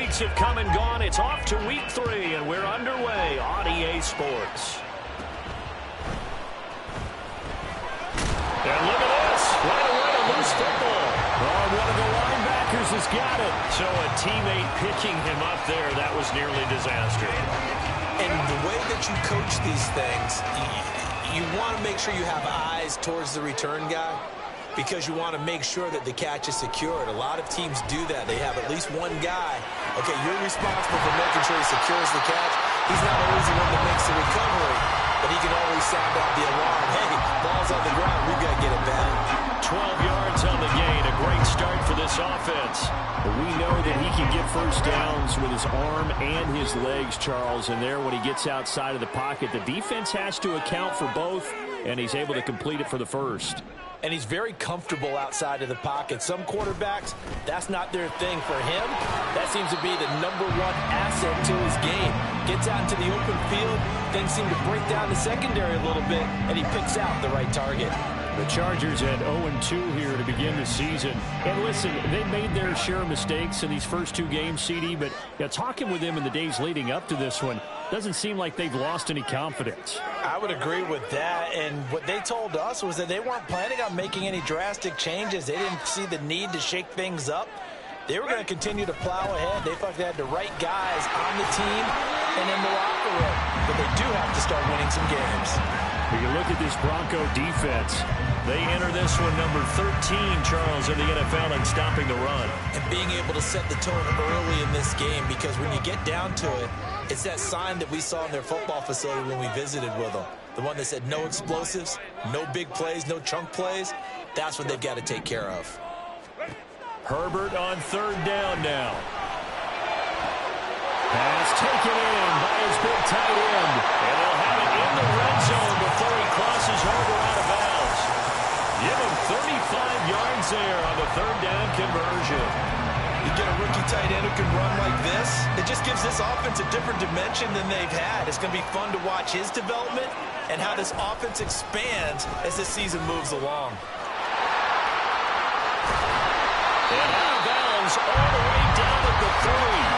weeks have come and gone. It's off to week 3, and we're underway on EA Sports. And look at this. Right away, a loose football. Oh, one of the linebackers has got it. So a teammate picking him up there, that was nearly disaster. And the way that you coach these things, you want to make sure you have eyes towards the return guy because you want to make sure that the catch is secured. A lot of teams do that. They have at least one guy. Okay, you're responsible for making sure he secures the catch. He's not always the one that makes the recovery, but he can always sound out the alarm. Hey, ball's on the ground. We've got to get it back. 12 yards on the gain. A great start for this offense. But we know that he can get first downs with his arm and his legs, Charles. And there, when he gets outside of the pocket, the defense has to account for both, and he's able to complete it for the first. And he's very comfortable outside of the pocket. Some quarterbacks, that's not their thing. For him, that seems to be the #1 asset to his game. Gets out into the open field, things seem to break down the secondary a little bit, and he picks out the right target. The Chargers at 0-2 here to begin the season. And listen, they made their share of mistakes in these first 2 games, CD, but talking with them in the days leading up to this one, doesn't seem like they've lost any confidence. I would agree with that, and what they told us was that they weren't planning on making any drastic changes. They didn't see the need to shake things up. They were going to continue to plow ahead. They thought they had the right guys on the team and in the locker room, but they do have to start winning some games. When you look at this Bronco defense, they enter this one number 13, Charles, in the NFL in stopping the run. And being able to set the tone early in this game, because when you get down to it, it's that sign that we saw in their football facility when we visited with them. The one that said no explosives, no big plays, no chunk plays. That's what they've got to take care of. Herbert on 3rd down now. Pass taken in by his big tight end. And they'll have it in the red zone before he crosses over out of bounds. Give him 35 yards there on the 3rd down conversion. You get a rookie tight end who can run like this, it just gives this offense a different dimension than they've had. It's going to be fun to watch his development and how this offense expands as this season moves along. And out of bounds all the way down at the 3.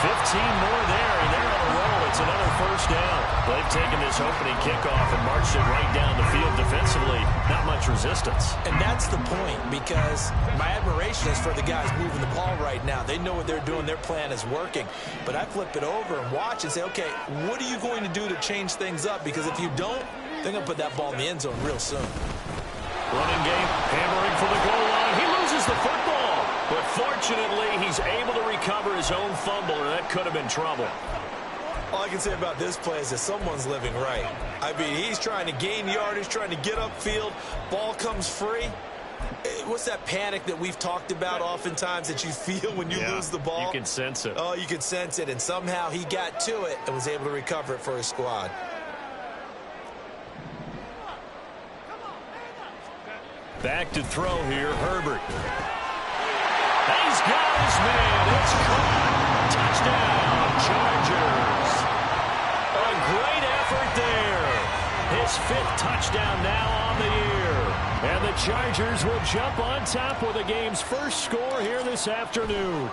15 more there, and they're on a roll. It's another first down. They've taken this opening kickoff and marched it right down the field defensively. Not much resistance. And that's the point, because my admiration is for the guys moving the ball right now. They know what they're doing. Their plan is working. But I flip it over and watch and say, okay, what are you going to do to change things up? Because if you don't, they're going to put that ball in the end zone real soon. Running game, hammering for the goal line. He loses the football. But fortunately, he's able to recover his own fumble, or that could have been trouble. All I can say about this play is that someone's living right. I mean, he's trying to gain yardage, trying to get upfield. Ball comes free. What's that panic that we've talked about oftentimes that you feel when you lose the ball? You can sense it. Oh, you can sense it. And somehow he got to it and was able to recover it for his squad. Back to throw here, Herbert. He's got his man. It's caught. Touchdown, Chargers. A great effort there. His 5th touchdown now on the year. And the Chargers will jump on top with the game's first score here this afternoon.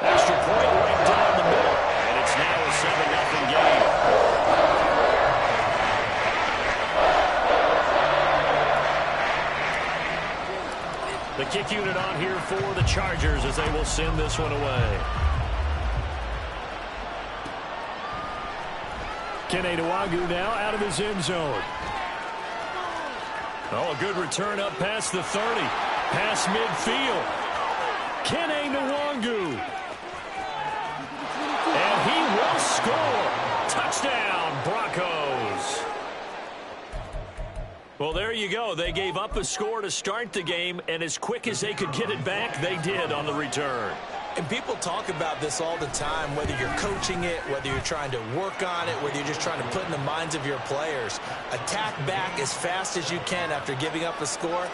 Extra point right down the middle. And it's now a 7-0 game. The kick unit on here for the Chargers as they will send this one away. Kene Nwangwu now out of his end zone. Oh, a good return up past the 30. Past midfield. Kene Nwangwu. And he will score. Touchdown, Broncos. Well, there you go. They gave up a score to start the game, and as quick as they could get it back, they did on the return. And people talk about this all the time, whether you're coaching it, whether you're trying to work on it, whether you're just trying to put in the minds of your players. Attack back as fast as you can after giving up a score.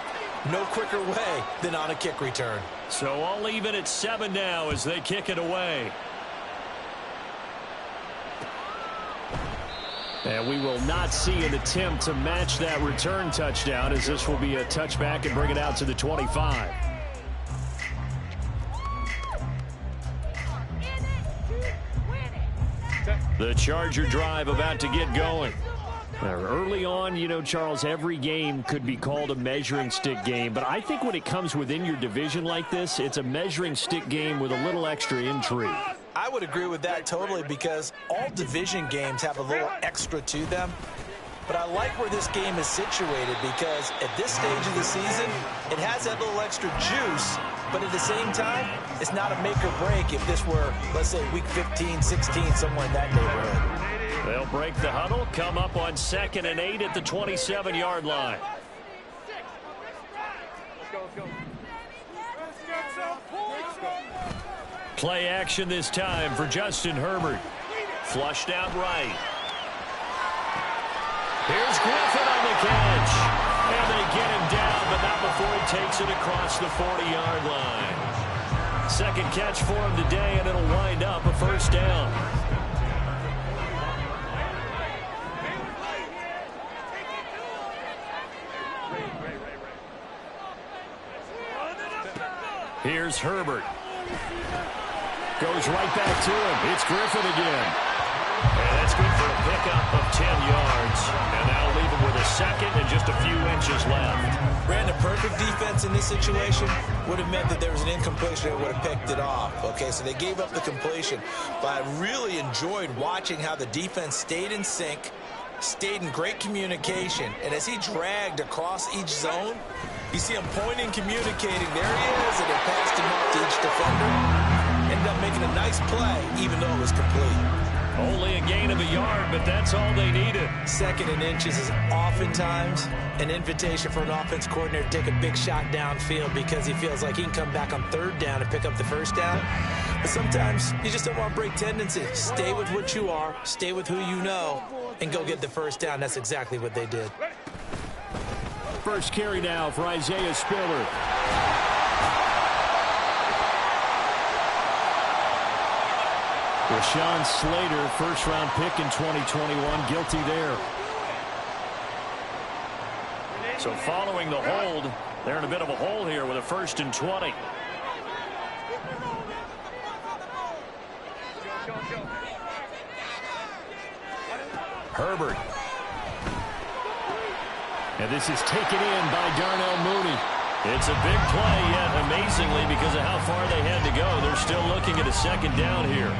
No quicker way than on a kick return. So I'll leave it at 7 now as they kick it away. And we will not see an attempt to match that return touchdown, as this will be a touchback and bring it out to the 25. The Charger drive about to get going. Early on, you know, Charles, every game could be called a measuring stick game. But I think when it comes within your division like this, it's a measuring stick game with a little extra intrigue. I would agree with that totally because all division games have a little extra to them. But I like where this game is situated because at this stage of the season, it has that little extra juice. But at the same time, it's not a make or break if this were, let's say, week 15, 16, somewhere in that neighborhood. They'll break the huddle, come up on 2nd and 8 at the 27-yard line. Play action this time for Justin Herbert. Flushed out right. Here's Griffin on the catch. And they get him down, but not before he takes it across the 40-yard line. Second catch for him today, and it'll wind up a first down. Here's Herbert. Goes right back to him. It's Griffin again. And that's good for a pickup of 10 yards. And that'll leave him with a second and just a few inches left. Brandon, perfect defense in this situation would have meant that there was an incompletion that would have picked it off. Okay, so they gave up the completion. But I really enjoyed watching how the defense stayed in sync, stayed in great communication. And as he dragged across each zone, you see him pointing, communicating. There he is, and they passed him off to each defender. Ended up making a nice play, even though it was complete. Only a gain of a yard, but that's all they needed. 2nd and inches is oftentimes an invitation for an offense coordinator to take a big shot downfield because he feels like he can come back on 3rd down and pick up the first down. But sometimes you just don't want to break tendency. Stay with what you are, stay with who you know, and go get the first down. That's exactly what they did. First carry now for Isaiah Spiller. Rashawn Slater, first-round pick in 2021, guilty there. So following the hold, they're in a bit of a hole here with a 1st and 20. Herbert. And this is taken in by Darnell Mooney. It's a big play, yet amazingly, because of how far they had to go, they're still looking at a 2nd down here.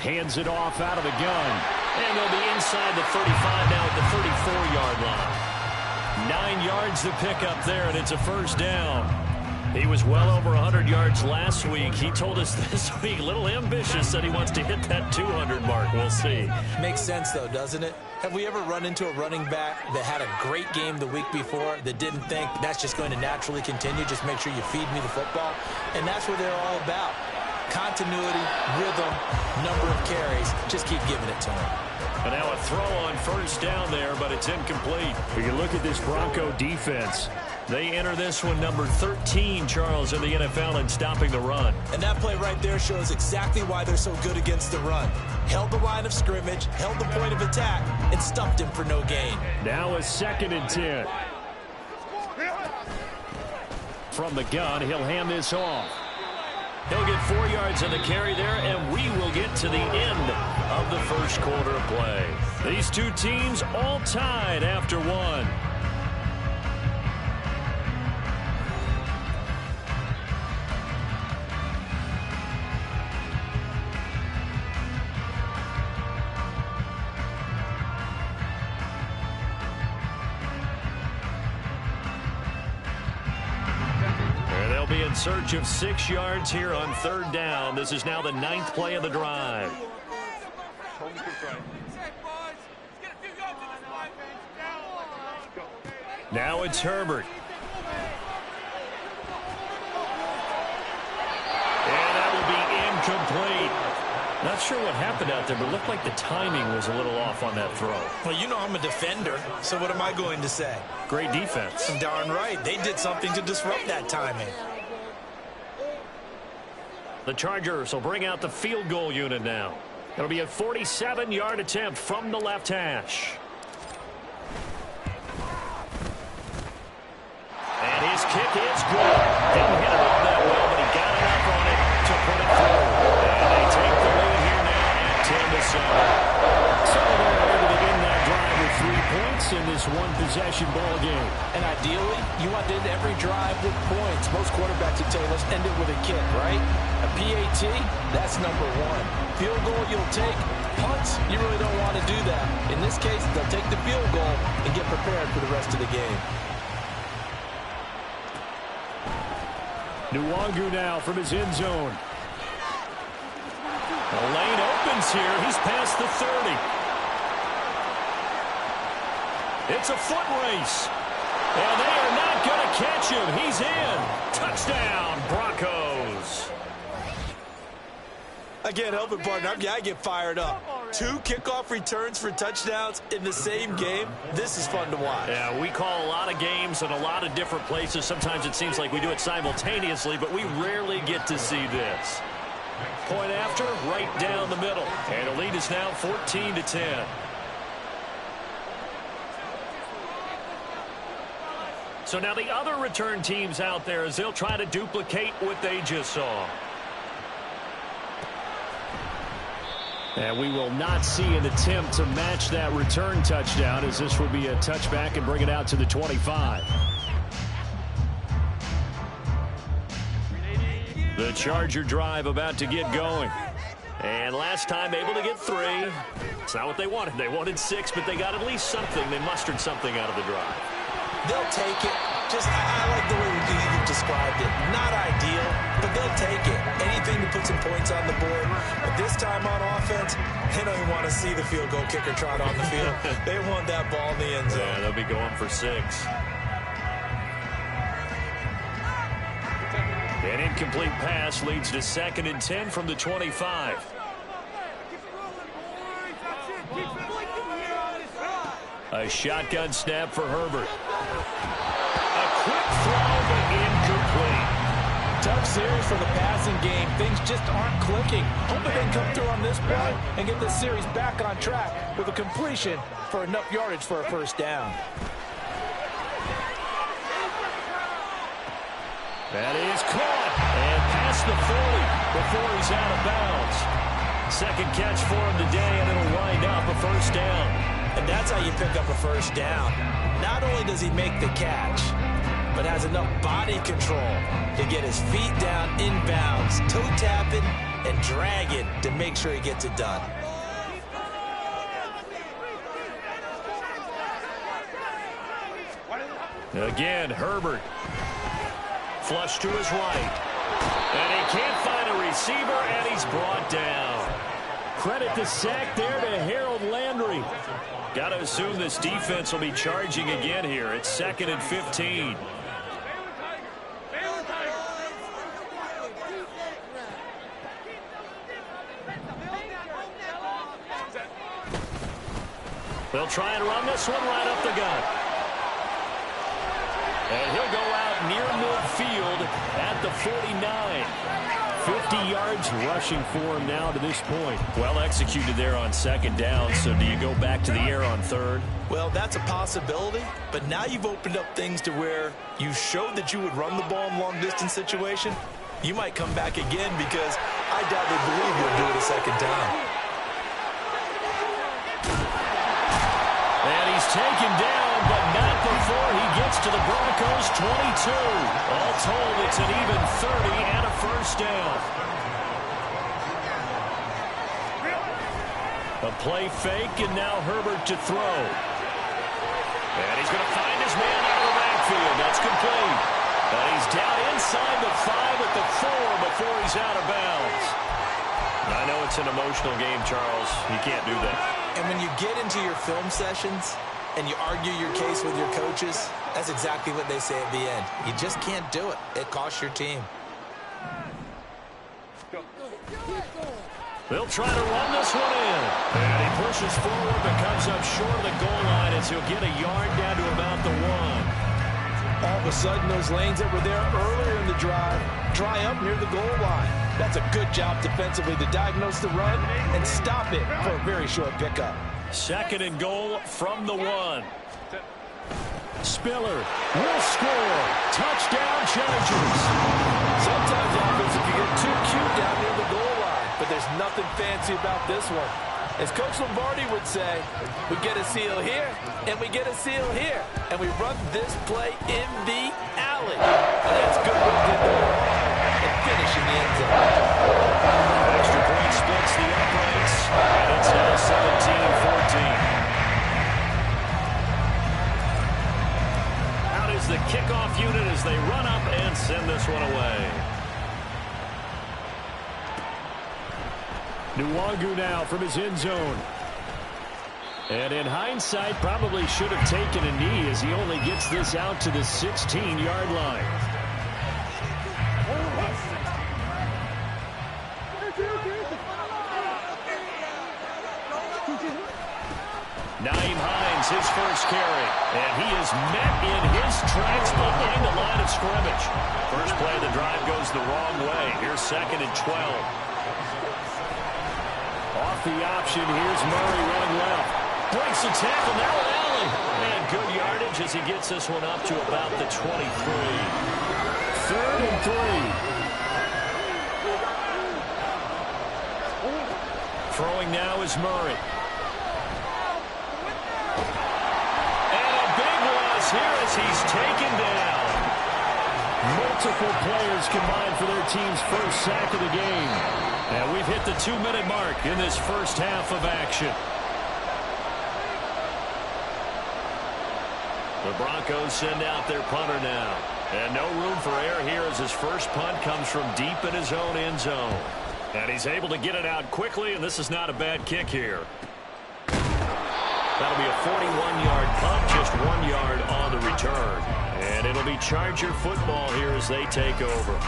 Hands it off out of the gun. And they'll be inside the 35 now at the 34-yard line. 9 yards to pick up there, and it's a first down. He was well over 100 yards last week. He told us this week, a little ambitious, that he wants to hit that 200 mark. We'll see. Makes sense, though, doesn't it? Have we ever run into a running back that had a great game the week before that didn't think that's just going to naturally continue? Just make sure you feed me the football. And that's what they're all about. Continuity, rhythm, number of carries. Just keep giving it to him. And now a throw on first down there, but it's incomplete. We can look at this Bronco defense. They enter this one number 13, Charles, in the NFL in stopping the run. And that play right there shows exactly why they're so good against the run. Held the line of scrimmage, held the point of attack, and stuffed him for no gain. Now a 2nd and 10. From the gun, he'll hand this off. He'll get 4 yards on the carry there, and we will get to the end of the first quarter of play. These two teams all tied after one. In search of 6 yards here on 3rd down. This is now the 9th play of the drive. Now it's Herbert. And that will be incomplete. Not sure what happened out there, but it looked like the timing was a little off on that throw. Well, you know I'm a defender, so what am I going to say? Great defense. Darn right. They did something to disrupt that timing. The Chargers will bring out the field goal unit now. It'll be a 47-yard attempt from the left hash. His kick is good. Didn't hit it all that well, but he got enough on it to put it through. And they take the lead here now at 10-7. So they're able to end that drive with 3 points in this one-possession ball game. And ideally, you want to end every drive with points. Most quarterbacks would tell you, let's end it with a kick, right? A PAT, that's number one. Field goal you'll take. Punts, you really don't want to do that. In this case, they'll take the field goal and get prepared for the rest of the game. Nwangu now from his end zone. The lane opens here. He's past the 30. It's a foot race. And they are not going to catch him. He's in. Touchdown, Broncos. I can't help it, partner. I get fired up. 2 kickoff returns for touchdowns in the same game. This is fun to watch. Yeah, we call a lot of games in a lot of different places. Sometimes it seems like we do it simultaneously, but we rarely get to see this. Point after, right down the middle. And the lead is now 14-10. So now the other return teams out there as they'll try to duplicate what they just saw. And we will not see an attempt to match that return touchdown, as this will be a touchback and bring it out to the 25. The Charger drive about to get going. And last time able to get 3. It's not what they wanted. They wanted 6, but they got at least something. They mustered something out of the drive. They'll take it. I like the way you described it. Not ideal, but they'll take it. Anything to put some points on the board. But this time on offense, they don't even want to see the field goal kicker trot on the field. They want that ball in the end zone. Yeah, they'll be going for 6. An incomplete pass leads to 2nd and 10 from the 25. A shotgun snap for Herbert. A quick throw, but incomplete. Tough series for the passing game. Things just aren't clicking. Hope they can come through on this play and get this series back on track with a completion for enough yardage for a first down. That is caught and past the 40 before he's out of bounds. Second catch for him today, and it'll wind up a first down. And that's how you pick up a first down. Not only does he make the catch, but has enough body control to get his feet down inbounds, toe tapping and dragging to make sure he gets it done. Again, Herbert. Flush to his right. And he can't find a receiver, and he's brought down. Credit the sack there to Harold Landry. Got to assume this defense will be charging again here. It's 2nd and 15. They'll try and run this one right up the gut. And he'll go out near midfield at the 49. 50 yards rushing for him now to this point. Well executed there on 2nd down. So do you go back to the air on 3rd? Well, that's a possibility, but now you've opened up things to where you showed that you would run the ball in long-distance situation. You might come back again because I doubt they believe you'll do it a 2nd time. And he's taken down, but not before he gets to the Broncos' 22. All told, it's an even 30 and a first down. A play fake, and now Herbert to throw. And he's going to find his man out of the backfield. That's complete. And he's down inside the 5 at the 4 before he's out of bounds. I know it's an emotional game, Charles. You can't do that. And when you get into your film sessions and you argue your case with your coaches, that's exactly what they say at the end. You just can't do it. It costs your team. They'll try to run this one in. And he pushes forward but comes up short of the goal line as he'll get a yard down to about the 1. All of a sudden, those lanes that were there earlier in the drive dry up near the goal line. That's a good job defensively to diagnose the run and stop it for a very short pickup. 2nd and goal from the 1. Miller will score. Touchdown, Chargers. Sometimes offense can get too cute down near the goal line, but there's nothing fancy about this one. As Coach Lombardi would say, we get a seal here, and we get a seal here, and we run this play in the alley. And that's good work in the and finish in the end zone. Extra point splits the uprights, and it's now 17-14. Out is the kickoff unit as they run up and send this one away. Nwangu now from his end zone. And in hindsight, probably should have taken a knee as he only gets this out to the 16-yard line. Naeem Hines, his first carry. And he is met in his tracks behind the line of scrimmage. First play of the drive goes the wrong way. Here's 2nd and 12. Off the option, here's Murray running left. Breaks the tackle, now an alley. And good yardage as he gets this one up to about the 23. 3rd and 3. Throwing now is Murray. And a big loss here as he's taken down. Multiple players combined for their team's first sack of the game. And we've hit the 2-minute mark in this first half of action. The Broncos send out their punter now. And no room for error here as his first punt comes from deep in his own end zone. And he's able to get it out quickly, and this is not a bad kick here. That'll be a 41-yard punt, just 1 yard on the return. And it'll be Charger football here as they take over.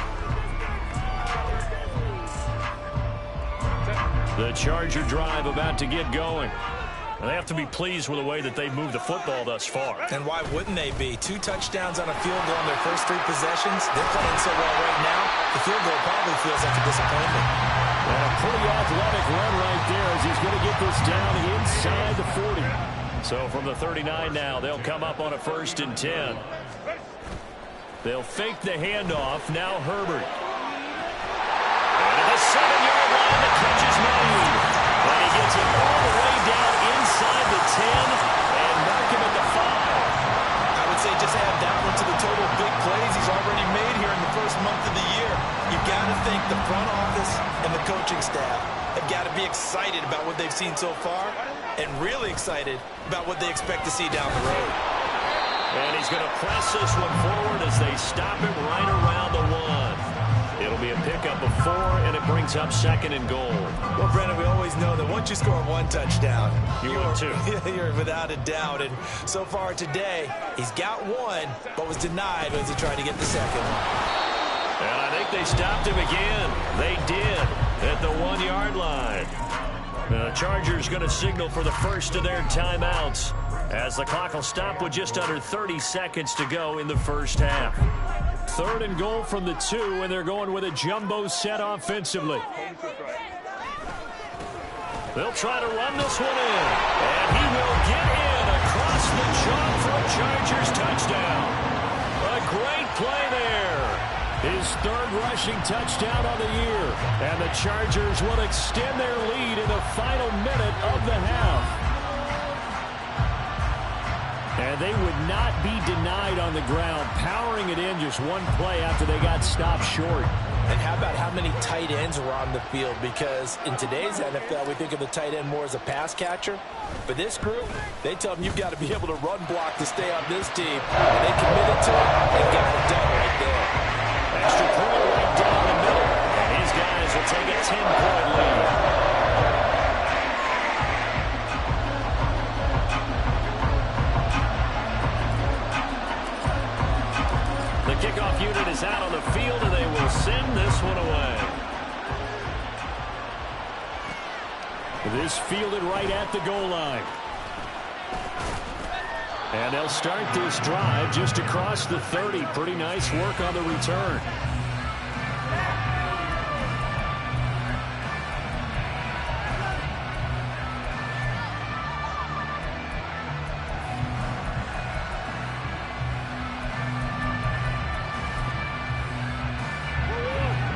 The Charger drive about to get going. And they have to be pleased with the way that they've moved the football thus far. And why wouldn't they be? 2 touchdowns on a field goal in their first 3 possessions. They're playing so well right now, the field goal probably feels like a disappointment. And a pretty athletic run right there as he's going to get this down inside the 40. So from the 39 now, they'll come up on a 1st and 10. They'll fake the handoff. Now Herbert. And at the 7-yard line, the catch is made. And he gets it all the way down inside the 10 and mark him at the 5. I would say just add that one to the total big plays he's already made here in the first month of the year. You've got to think the front office and the coaching staff have got to be excited about what they've seen so far and really excited about what they expect to see down the road. And he's going to press this one forward as they stop him right around the 1. It'll be a pickup of 4, and it brings up 2nd and goal. Well, Brendan, we always know that once you score 1 touchdown, you're without a doubt. And so far today, he's got 1, but was denied as he tried to get the 2nd. And I think they stopped him again. They did at the 1-yard line. The Chargers going to signal for the first of their timeouts as the clock will stop with just under 30 seconds to go in the first half. 3rd and goal from the 2, and they're going with a jumbo set offensively. They'll try to run this one in, and he will get in across the chalk for a Chargers touchdown. A great play there. His 3rd rushing touchdown of the year, and the Chargers will extend their lead in the final minute of the half. And they would not be denied on the ground, powering it in just 1 play after they got stopped short. And how about how many tight ends were on the field? Because in today's NFL, we think of the tight end more as a pass catcher. For this group, they tell them you've got to be able to run block to stay on this team. And they committed to it and got it done right there. Extra point right down the middle. And these guys will take a 10-point lead. The kickoff unit is out on the field, and they will send this one away. This fielded right at the goal line. And they'll start this drive just across the 30. Pretty nice work on the return.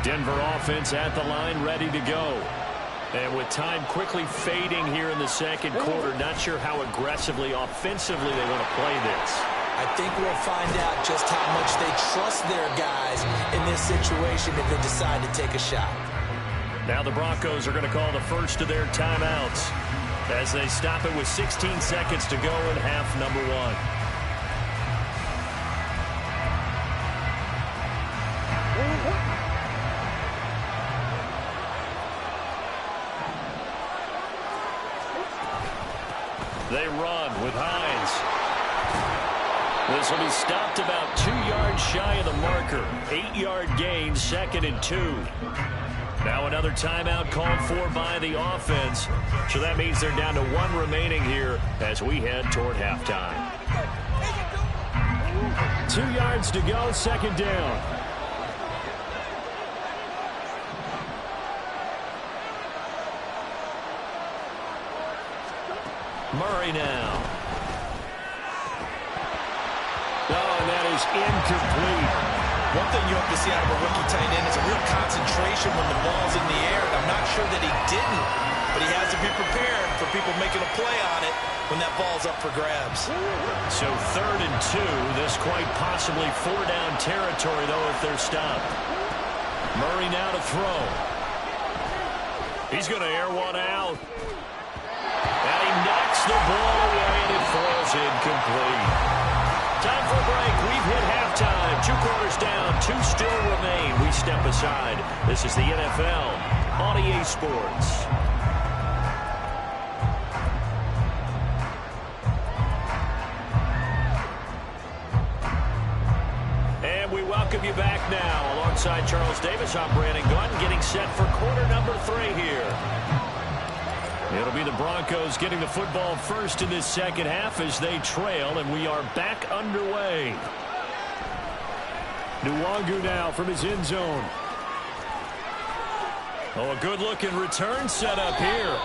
Denver offense at the line, ready to go. And with time quickly fading here in the second quarter, not sure how aggressively, offensively they want to play this. I think we'll find out just how much they trust their guys in this situation if they decide to take a shot. Now the Broncos are going to call the first of their timeouts as they stop it with 16 seconds to go in half number one. They run with Hines. This will be stopped about 2 yards shy of the marker. 8-yard gain, 2nd and 2. Now another timeout called for by the offense. So that means they're down to 1 remaining here as we head toward halftime. 2 yards to go, 2nd down. Murray now. Oh, and that is incomplete. One thing you hope to see out of a rookie tight end is a real concentration when the ball's in the air. And I'm not sure that he didn't, but he has to be prepared for people making a play on it when that ball's up for grabs. So 3rd and 2. This quite possibly 4-down territory, though, if they're stopped. Murray now to throw. He's going to air one out. And he knocks the ball away, and it falls incomplete. Time for a break. We've hit halftime. 2 quarters down. 2 still remain. We step aside. This is the NFL on EA Sports. And we welcome you back now. Alongside Charles Davis, I'm Brandon Gunn, getting set for quarter number 3 here. It'll be the Broncos getting the football first in this second half as they trail, and we are back underway. Nwangu now from his end zone. Oh, a good-looking return set up here.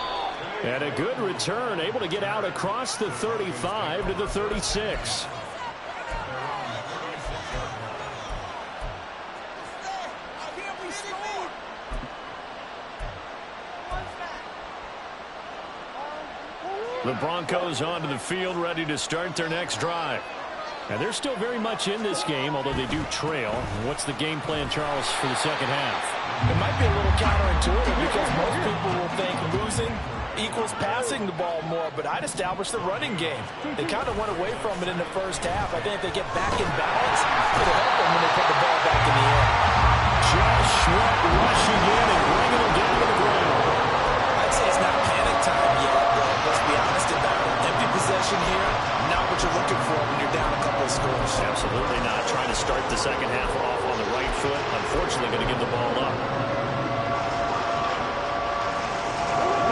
And a good return, able to get out across the 35 to the 36. The Broncos onto the field, ready to start their next drive. And they're still very much in this game, although they do trail. What's the game plan, Charles, for the second half? It might be a little counterintuitive because most people will think losing equals passing the ball more, but I'd establish the running game. They kind of went away from it in the first half. I think if they get back in balance, it'll help them when they put the ball back in the air. Josh Sweat rushing in and bringing them down to the ground. I'd say it's not panic time yet, but let's be honest about it. Empty possession here, not what you're looking for when you're down a couple of scores. Absolutely not. Trying to start the second half off on the right foot. Unfortunately, going to give the ball up.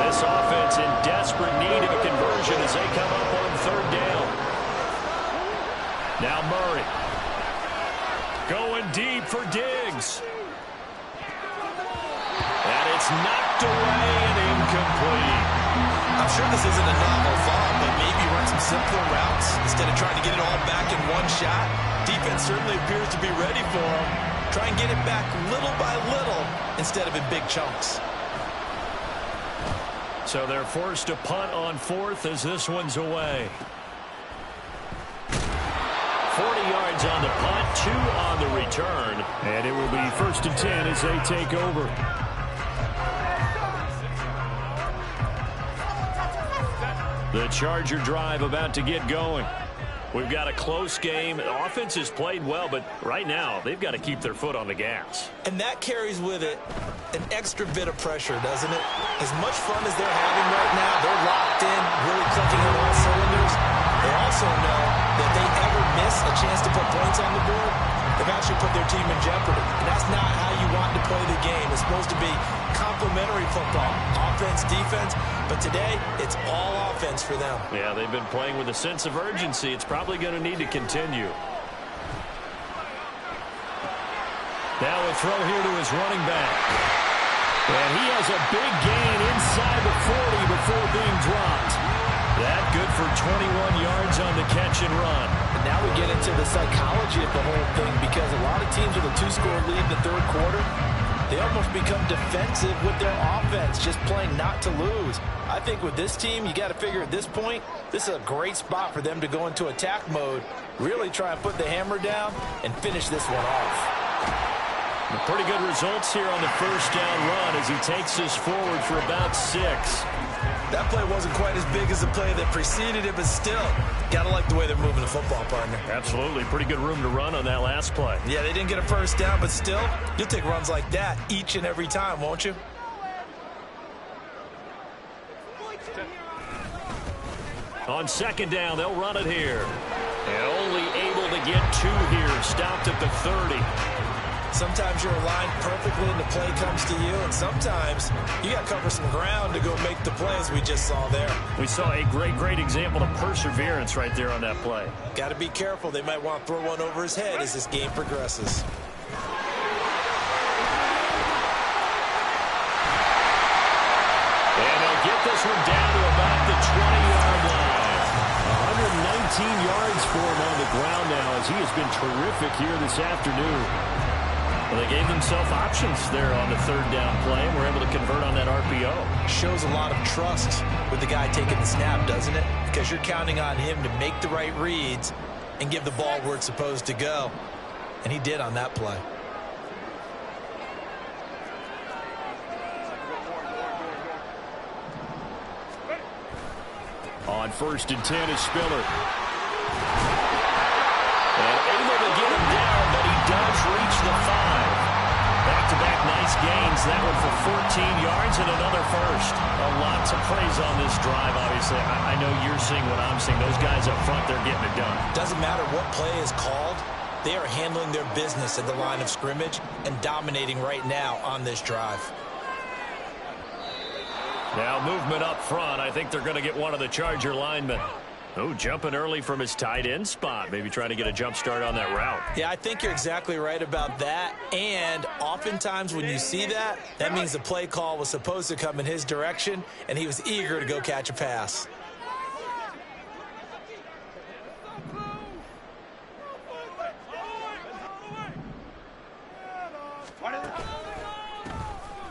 This offense in desperate need of a conversion as they come up on 3rd down. Now Murray. Going deep for Diggs. And it's knocked away and incomplete. I'm sure this isn't a novel thought, but maybe run some simpler routes instead of trying to get it all back in one shot. Defense certainly appears to be ready for him. Try and get it back little by little instead of in big chunks. So they're forced to punt on 4th as this one's away. 40 yards on the punt, 2 on the return. And it will be 1st and 10 as they take over. The Charger drive about to get going. We've got a close game. The offense has played well, but right now they've got to keep their foot on the gas. And that carries with it an extra bit of pressure, doesn't it? As much fun as they're having right now, they're locked in, really clicking on all cylinders. They also know that if they ever miss a chance to put points on the board, they've actually put their team in jeopardy. And that's not how you want to play the game. It's supposed to be complementary football, offense, defense. But today, it's all offense for them. Yeah, they've been playing with a sense of urgency. It's probably going to need to continue. Now a throw here to his running back. And he has a big gain inside the 40 before being dropped. That good for 21 yards on the catch and run. And now we get into the psychology of the whole thing because a lot of teams with a 2-score lead in the 3rd quarter, they almost become defensive with their offense, just playing not to lose. I think with this team, you got to figure at this point, this is a great spot for them to go into attack mode, really try and put the hammer down and finish this one off. Pretty good results here on the first down run as he takes us forward for about 6. That play wasn't quite as big as the play that preceded it, but still, got to like the way they're moving the football, partner. Absolutely. Pretty good room to run on that last play. Yeah, they didn't get a first down, but still, you'll take runs like that each and every time, won't you? On second down, they'll run it here. And only able to get 2 here. Stopped at the 30. Sometimes you're aligned perfectly and the play comes to you, and sometimes you got to cover some ground to go make the plays we just saw there. We saw a great example of perseverance right there on that play. Got to be careful. They might want to throw one over his head as this game progresses. And they'll get this one down to about the 20-yard line. 119 yards for him on the ground now as he has been terrific here this afternoon. Well, they gave themselves options there on the third down play and were able to convert on that RPO. Shows a lot of trust with the guy taking the snap, doesn't it? Because you're counting on him to make the right reads and give the ball where it's supposed to go. And he did on that play. On 1st and 10 is Spiller. And able to get him down, but he does reach the 5. Back-to-back nice gains. That one for 14 yards and another first. A lot to praise on this drive, obviously. I know you're seeing what I'm seeing. Those guys up front, they're getting it done. Doesn't matter what play is called. They are handling their business at the line of scrimmage and dominating right now on this drive. Now movement up front. I think they're going to get one of the Charger linemen. Oh, jumping early from his tight end spot. Maybe trying to get a jump start on that route. Yeah, I think you're exactly right about that. And oftentimes when you see that, that means the play call was supposed to come in his direction, and he was eager to go catch a pass.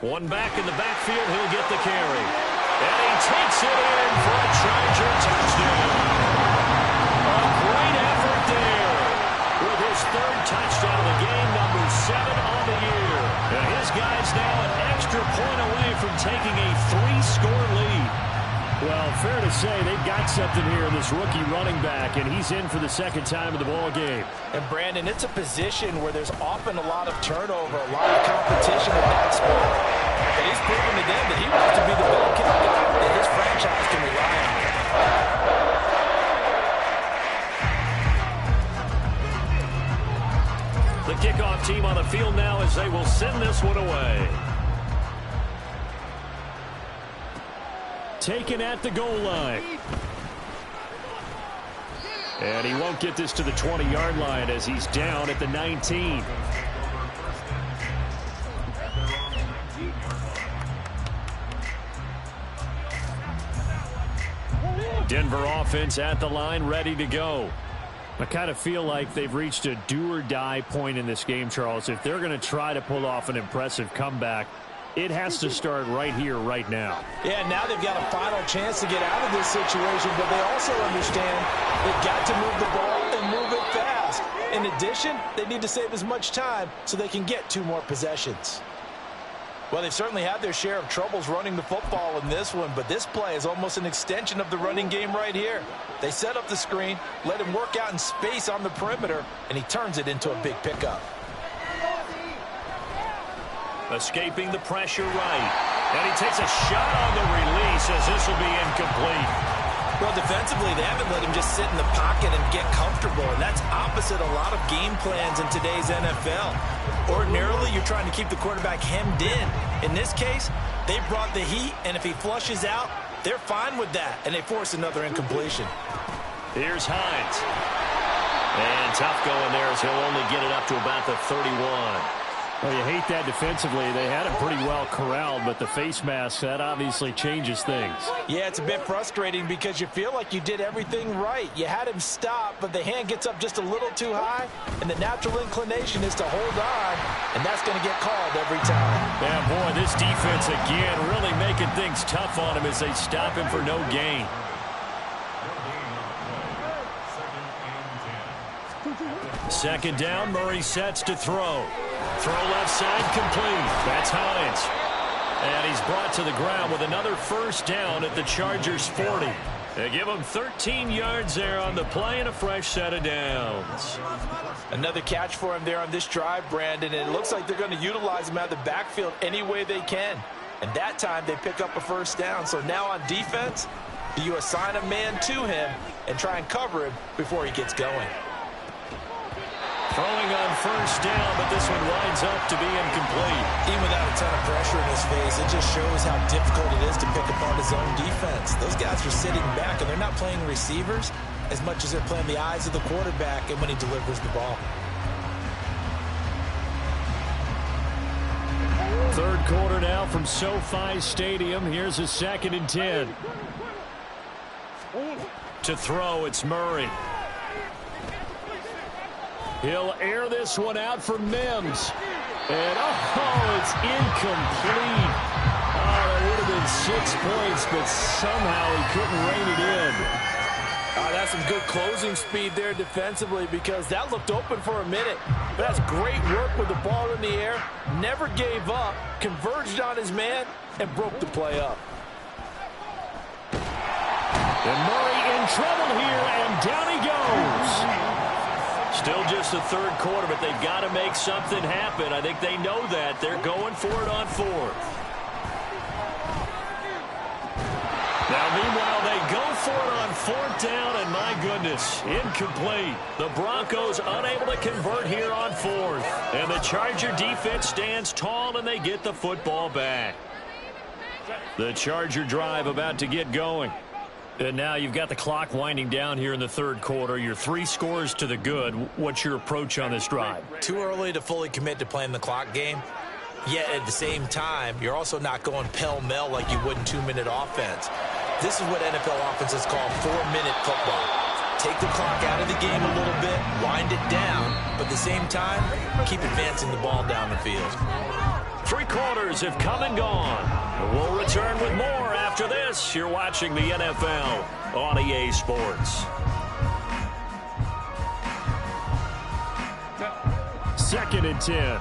One back in the backfield, he'll get the carry. And he takes it in for a Charger touchdown. A great effort there with his 3rd touchdown of the game, number 7 on the year. And his guy's now an extra point away from taking a 3-score lead. Well, fair to say they've got something here in this rookie running back, and he's in for the 2nd time of the ball game. And Brandon, it's a position where there's often a lot of turnover, a lot of competition in that spot. And he's proven to them that he wants to be the bell cow guy that his franchise can rely on. The kickoff team on the field now as they will send this one away. Taken at the goal line. And he won't get this to the 20-yard line as he's down at the 19. Denver offense at the line, ready to go. I kind of feel like they've reached a do-or-die point in this game, Charles. If they're going to try to pull off an impressive comeback, it has to start right here, right now. Yeah, now they've got a final chance to get out of this situation, but they also understand they've got to move the ball and move it fast. In addition, they need to save as much time so they can get 2 more possessions. Well, they've certainly had their share of troubles running the football in this one, but this play is almost an extension of the running game right here. They set up the screen, let him work out in space on the perimeter, and he turns it into a big pickup. Escaping the pressure right. And he takes a shot on the release as this will be incomplete. Well, defensively, they haven't let him just sit in the pocket and get comfortable, and that's opposite a lot of game plans in today's NFL. Ordinarily, you're trying to keep the quarterback hemmed in. In this case, they brought the heat, and if he flushes out, they're fine with that, and they force another incompletion. Here's Hines. And tough going there as he'll only get it up to about the 31. Well, you hate that defensively. They had him pretty well corralled, but the face mask, that obviously changes things. Yeah, it's a bit frustrating because you feel like you did everything right. You had him stop, but the hand gets up just a little too high, and the natural inclination is to hold on, and that's going to get called every time. Yeah, boy, this defense again really making things tough on him as they stop him for no gain. Second down, Murray sets to throw. Throw left side complete. That's Hines. And he's brought to the ground with another first down at the Chargers' 40. They give him 13 yards there on the play and a fresh set of downs. Another catch for him there on this drive, Brandon, and it looks like they're going to utilize him out of the backfield any way they can. And that time they pick up a first down. So now on defense, do you assign a man to him and try and cover him before he gets going? Throwing on first down, but this one winds up to be incomplete. Even without a ton of pressure in his face, it just shows how difficult it is to pick apart his own defense. Those guys are sitting back, and they're not playing receivers as much as they're playing the eyes of the quarterback and when he delivers the ball. Third quarter now from SoFi Stadium. Here's a 2nd and 10. To throw, it's Murray. He'll air this one out for Mims. And, it's incomplete. Oh, that would have been 6 points, but somehow he couldn't rein it in. That's some good closing speed there defensively because that looked open for a minute. But that's great work with the ball in the air. Never gave up, converged on his man, and broke the play up. And Murray in trouble here, and down he goes. Still just the third quarter, but they've got to make something happen. I think they know that. They're going for it on 4th. Now, meanwhile, they go for it on 4th down, and my goodness, incomplete. The Broncos unable to convert here on 4th. And the Charger defense stands tall, and they get the football back. The Charger drive about to get going. And now you've got the clock winding down here in the third quarter. You're 3 scores to the good. What's your approach on this drive? Too early to fully commit to playing the clock game. Yet at the same time, you're also not going pell-mell like you would in 2-minute offense. This is what NFL offenses call 4-minute football. Take the clock out of the game a little bit, wind it down, but at the same time, keep advancing the ball down the field. 3 quarters have come and gone. We'll return with more after this. You're watching the NFL on EA Sports. 2nd and 10.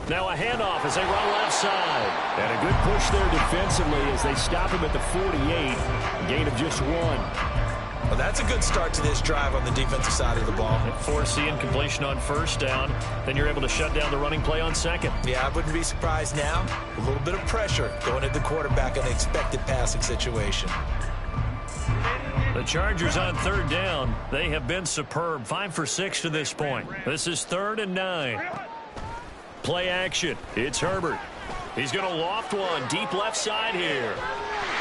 Now a handoff as they run left side. And a good push there defensively as they stop him at the 48. A gain of just 1. Well, that's a good start to this drive on the defensive side of the ball. Force the incompletion on first down. Then you're able to shut down the running play on 2nd. Yeah, I wouldn't be surprised now. A little bit of pressure going at the quarterback in an expected passing situation. The Chargers on 3rd down. They have been superb. 5 for 6 to this point. This is 3rd and 9. Play action. It's Herbert. He's going to loft one deep left side here.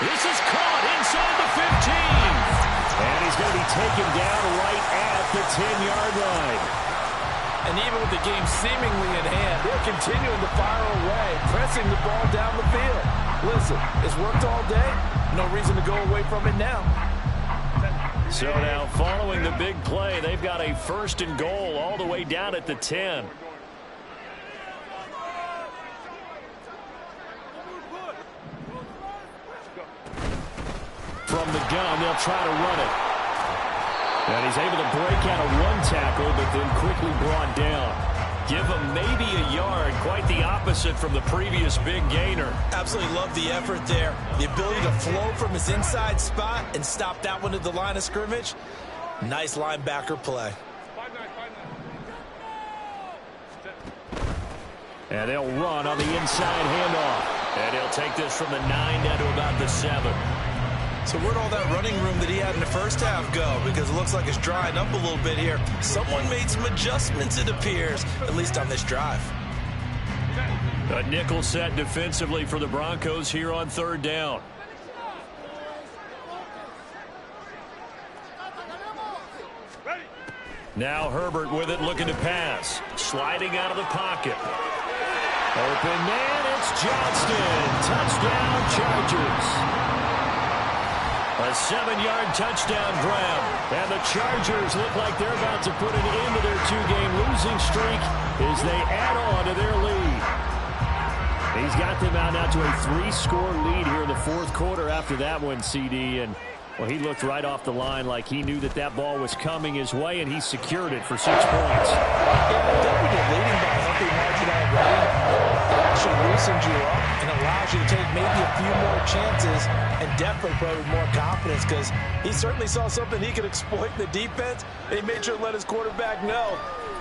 This is caught inside the 15. And he's going to be taken down right at the 10-yard line. And even with the game seemingly in hand, they're continuing to fire away, pressing the ball down the field. Listen, it's worked all day. No reason to go away from it now. So now, following the big play, they've got a 1st and goal all the way down at the 10. From the gun, they'll try to run it. And he's able to break out a run tackle, but then quickly brought down. Give him maybe a yard, quite the opposite from the previous big gainer. Absolutely love the effort there. The ability to flow from his inside spot and stop that one at the line of scrimmage. Nice linebacker play. And they'll run on the inside handoff. And he'll take this from the 9 down to about the 7. So where'd all that running room that he had in the first half go? Because it looks like it's drying up a little bit here. Someone made some adjustments, it appears, at least on this drive. A nickel set defensively for the Broncos here on 3rd down. Now Herbert with it, looking to pass. Sliding out of the pocket. Open man, it's Johnston. Touchdown, Chargers. A 7-yard touchdown grab. And the Chargers look like they're about to put an end to their 2-game losing streak as they add on to their lead. He's got them out now to a 3-score lead here in the fourth quarter after that one, CD. And, well, he looked right off the line like he knew that that ball was coming his way, and he secured it for 6 points. Definitely leading by a healthy margin already. It actually loosens you up and allows you to take maybe a few more chances and definitely play with more confidence because he certainly saw something he could exploit in the defense, and he made sure to let his quarterback know,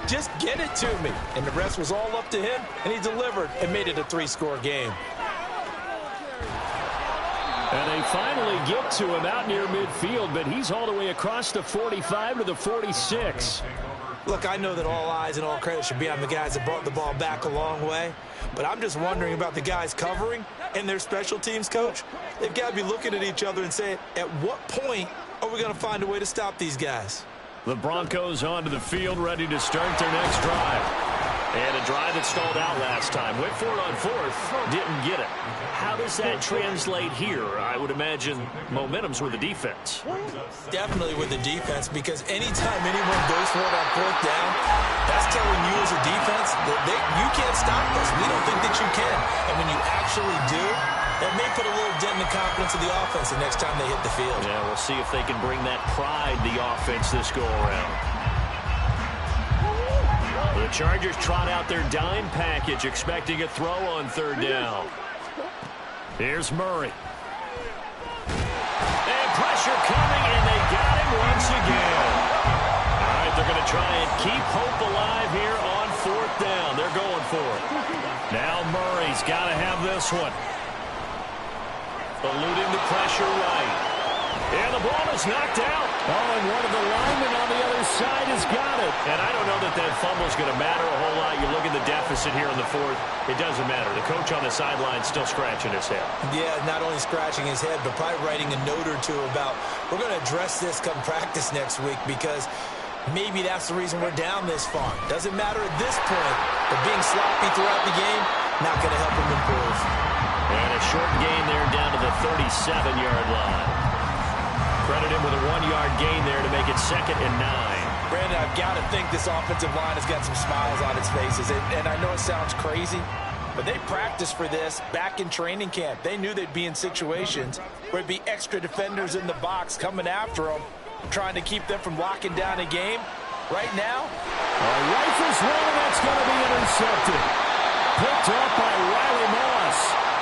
just get it to me. And the rest was all up to him, and he delivered and made it a 3-score game. And they finally get to him out near midfield, but he's all the way across the 45 to the 46. Look, I know that all eyes and all credit should be on the guys that brought the ball back a long way, but I'm just wondering about the guys covering and their special teams coach. They've got to be looking at each other and saying, at what point are we going to find a way to stop these guys? The Broncos onto the field, ready to start their next drive. And a drive that stalled out last time. Went for it on fourth, didn't get it. How does that translate here? I would imagine momentum's with the defense. Definitely with the defense, because anytime anyone goes for it on fourth down, that's telling you as a defense that you can't stop us. We don't think that you can. And when you actually do, that may put a little dent in the confidence of the offense the next time they hit the field. Yeah, we'll see if they can bring that pride, the offense, this go-around. The Chargers trot out their dime package, expecting a throw on third down. Here's Murray. And pressure coming, and they got him once again. All right, they're going to try and keep hope alive here on fourth down. They're going for it. Now Murray's got to have this one. Eluding the pressure right. And the ball is knocked out. Oh, and one of the linemen on the other side has got it. And I don't know that that fumble is going to matter a whole lot. You look at the deficit here in the fourth. It doesn't matter. The coach on the sideline still scratching his head. Yeah, not only scratching his head, but probably writing a note or two about, we're going to address this come practice next week because maybe that's the reason we're down this far. Doesn't matter at this point, but being sloppy throughout the game, not going to help him improve. And a short gain there down to the 37-yard line. Credit him with a 1-yard gain there to make it 2nd and 9. Brandon, I've got to think this offensive line has got some smiles on its faces. And I know it sounds crazy, but they practiced for this back in training camp. They knew they'd be in situations where it'd be extra defenders in the box coming after them, trying to keep them from locking down a game. Right now, a rifles one that's going to be intercepted. Picked up by Riley Moss.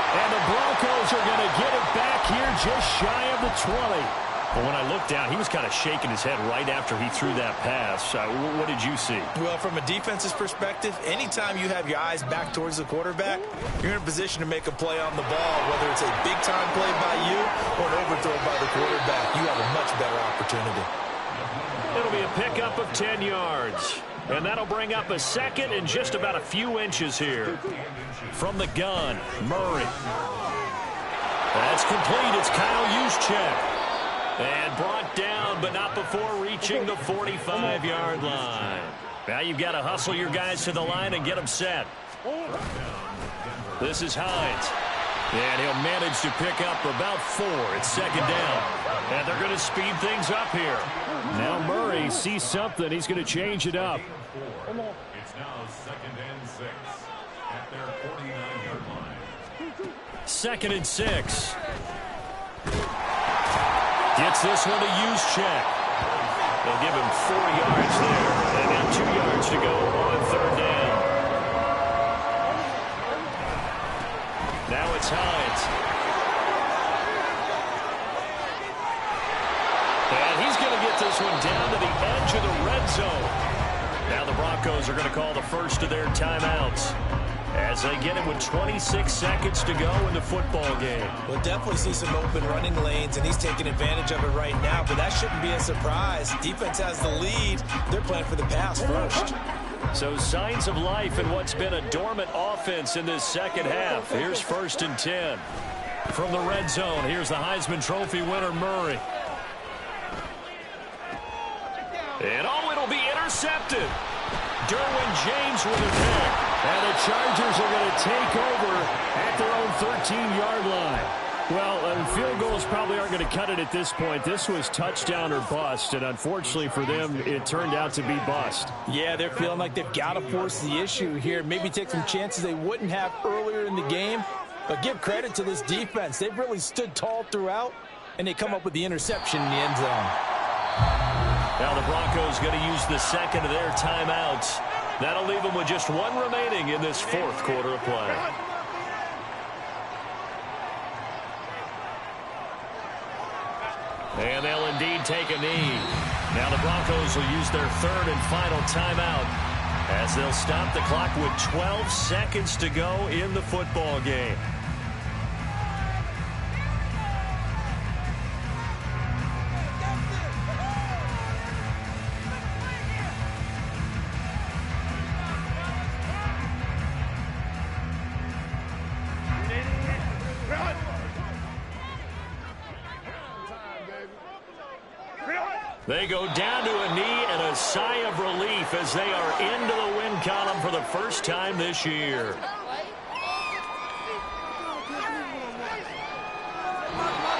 And the Broncos are going to get it back here just shy of the 20. But when I looked down, he was kind of shaking his head right after he threw that pass. What did you see? Well, from a defense's perspective, anytime you have your eyes back towards the quarterback, you're in a position to make a play on the ball, whether it's a big-time play by you or an overthrow by the quarterback. You have a much better opportunity. It'll be a pickup of 10 yards. And that'll bring up a 2nd and just about a few inches here. From the gun, Murray. That's complete. It's Kyle Juszczyk. And brought down, but not before reaching the 45-yard line. Now you've got to hustle your guys to the line and get them set. This is Hines. And he'll manage to pick up about 4. It's 2nd down. And they're going to speed things up here. Now Murray sees something. He's going to change it up. It's now 2nd and 6 at their 49-yard line. 2nd and 6. Gets this one to Juszczyk. They'll give him 4 yards there. And now 2 yards to go on third down. Now it's Hines. And he's going to get this one down to the edge of the red zone. Now the Broncos are going to call the first of their timeouts as they get it with 26 seconds to go in the football game. We'll definitely see some open running lanes, and he's taking advantage of it right now, but that shouldn't be a surprise. Defense has the lead. They're playing for the pass first. So signs of life in what's been a dormant offense in this second half. Here's 1st and 10. From the red zone, here's the Heisman Trophy winner, Murray. And it'll be intercepted. intercepted. Derwin James with a pick. And the Chargers are going to take over at their own 13-yard line. Well, field goals probably aren't going to cut it at this point. This was touchdown or bust, and unfortunately for them, it turned out to be bust. Yeah, they're feeling like they've got to force the issue here. Maybe take some chances they wouldn't have earlier in the game. But give credit to this defense. They've really stood tall throughout, and they come up with the interception in the end zone. Now the Broncos going to use the second of their timeouts. That'll leave them with just one remaining in this fourth quarter of play. And they'll indeed take a knee. Now the Broncos will use their third and final timeout as they'll stop the clock with 12 seconds to go in the football game. They go down to a knee and a sigh of relief as they are into the win column for the first time this year.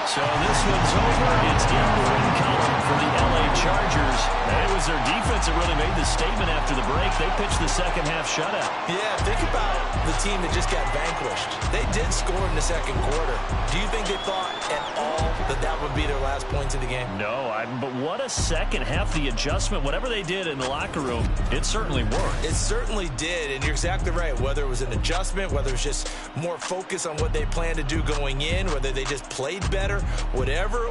So this one's over. It's in the win column for the LA Chargers. And it was their defense that really made the statement after the break. They pitched the second half shutout. Yeah, think about the team that just got vanquished. They did score in the second quarter. Do you think they thought at all that that would be their last points of the game? No, but what a second half. The adjustment, whatever they did in the locker room, it certainly worked. It certainly did, and you're exactly right. Whether it was an adjustment, whether it was just more focus on what they planned to do going in, whether they just played better, whatever